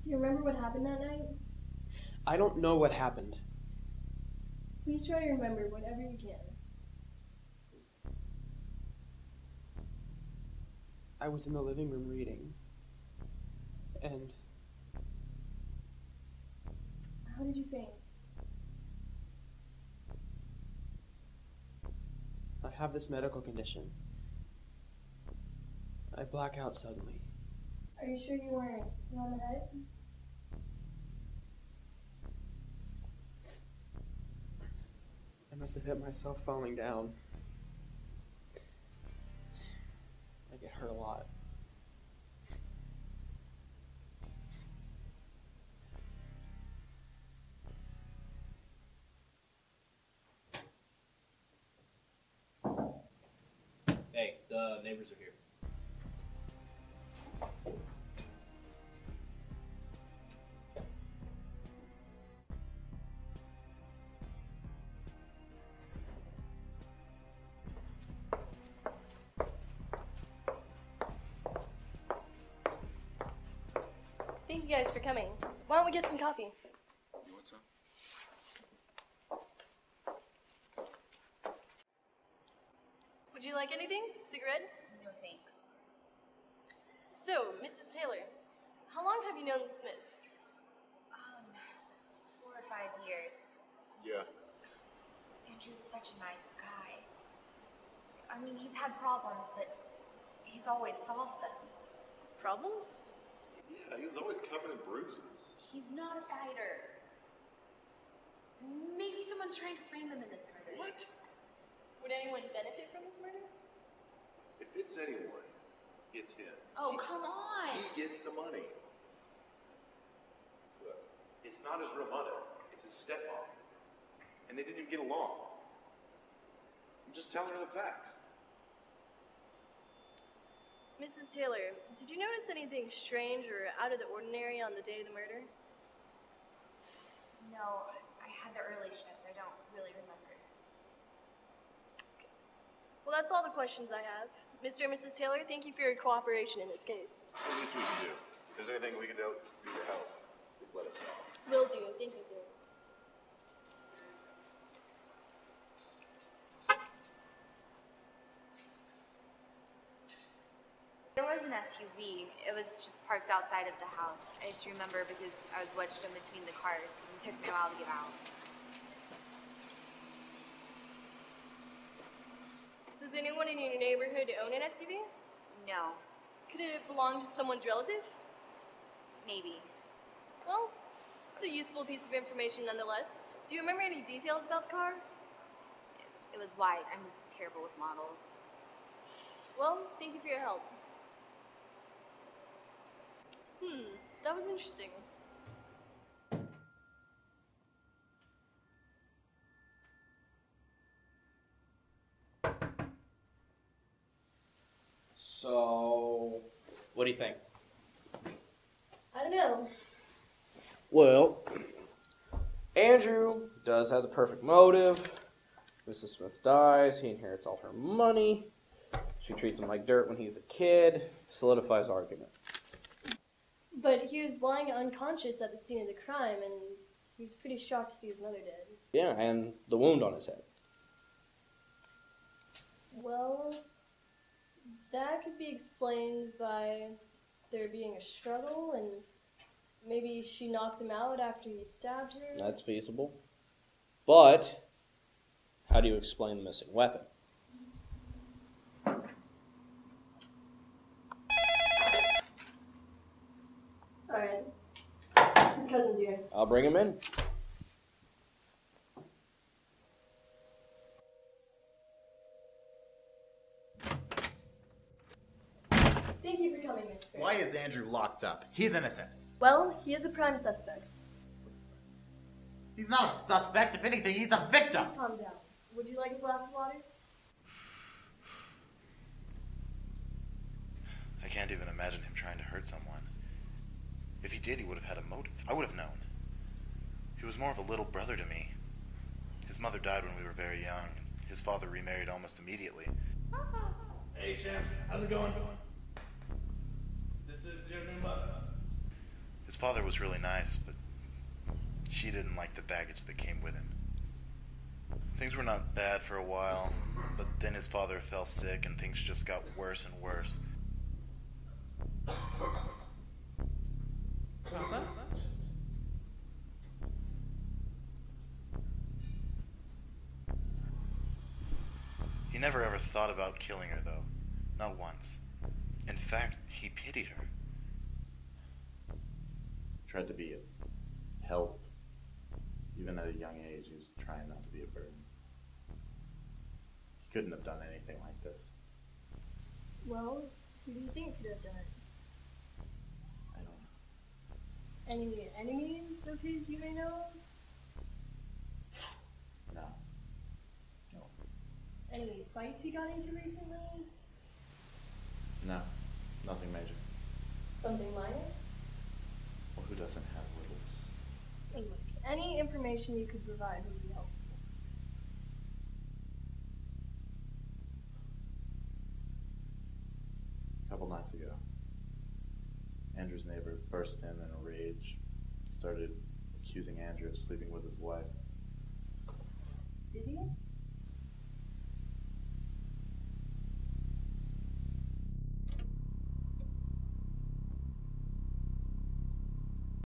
Do you remember what happened that night? I don't know what happened. Please try to remember whatever you can. I was in the living room reading. And How did you faint? I have this medical condition. I black out suddenly. Are you sure you weren't hit on the head? I must have hit myself falling down. I get hurt a lot. Hey, the neighbors are here. Thank you guys for coming. Why don't we get some coffee? You want some? Would you like anything? Cigarette? No thanks. So, Mrs. Taylor, how long have you known the Smiths? 4 or 5 years. Yeah. Andrew's such a nice guy. I mean, he's had problems, but he's always solved them. Problems? Yeah, he was always covered in bruises. He's not a fighter. Maybe someone's trying to frame him in this murder. What? Would anyone benefit from this murder? If it's anyone, it's him. Oh, come on! He gets the money. Look, it's not his real mother. It's his stepmom. And they didn't even get along. I'm just telling her the facts. Mrs. Taylor, did you notice anything strange or out of the ordinary on the day of the murder? No, I had the early shift. I don't really remember. Well, that's all the questions I have. Mr. and Mrs. Taylor, thank you for your cooperation in this case. It's the least we can do. If there's anything we can do to help, please let us know. Will do. Thank you, sir. There was an SUV. It was just parked outside of the house. I just remember because I was wedged in between the cars and it took me a while to get out. Does anyone in your neighborhood own an SUV? No, Could it belong to someone's relative? maybe. Well, it's a useful piece of information nonetheless. Do you remember any details about the car? It was white. I'm terrible with models. Well, thank you for your help. That was interesting. So, what do you think? I don't know. Well, Andrew does have the perfect motive. Mrs. Smith dies. He inherits all her money. She treats him like dirt when he's a kid. Solidifies argument. But he was lying unconscious at the scene of the crime, and he was pretty shocked to see his mother dead. Yeah, and the wound on his head. Well, that could be explained by there being a struggle, and maybe she knocked him out after he stabbed her. That's feasible. But, how do you explain the missing weapon? Alright. His cousin's here. I'll bring him in. Thank you for coming, Mr. Fair. Why is Andrew locked up? He's innocent. Well, he is a prime suspect. He's not a suspect. If anything, he's a victim. Please calm down. Would you like a glass of water? I can't even imagine him trying to hurt someone. If he did, he would have had a motive. I would have known. He was more of a little brother to me. His mother died when we were very young. His father remarried almost immediately. Hey, champ. How's it going? This is your new mother. His father was really nice, but she didn't like the baggage that came with him. Things were not bad for a while, but then his father fell sick and things just got worse and worse. Papa? He never ever thought about killing her, though. Not once. In fact, he pitied her. Tried to be a help. Even at a young age, he was trying not to be a burden. He couldn't have done anything like this. Well, who do you think could have done it? I don't know. Any enemies of his you may know of? No. No. Any fights he got into recently? No. Nothing major. Something minor? Well, who doesn't have littles? Hey, look, any information you could provide would be helpful. A couple nights ago, Andrew's neighbor burst in a rage, started accusing Andrew of sleeping with his wife. Did he?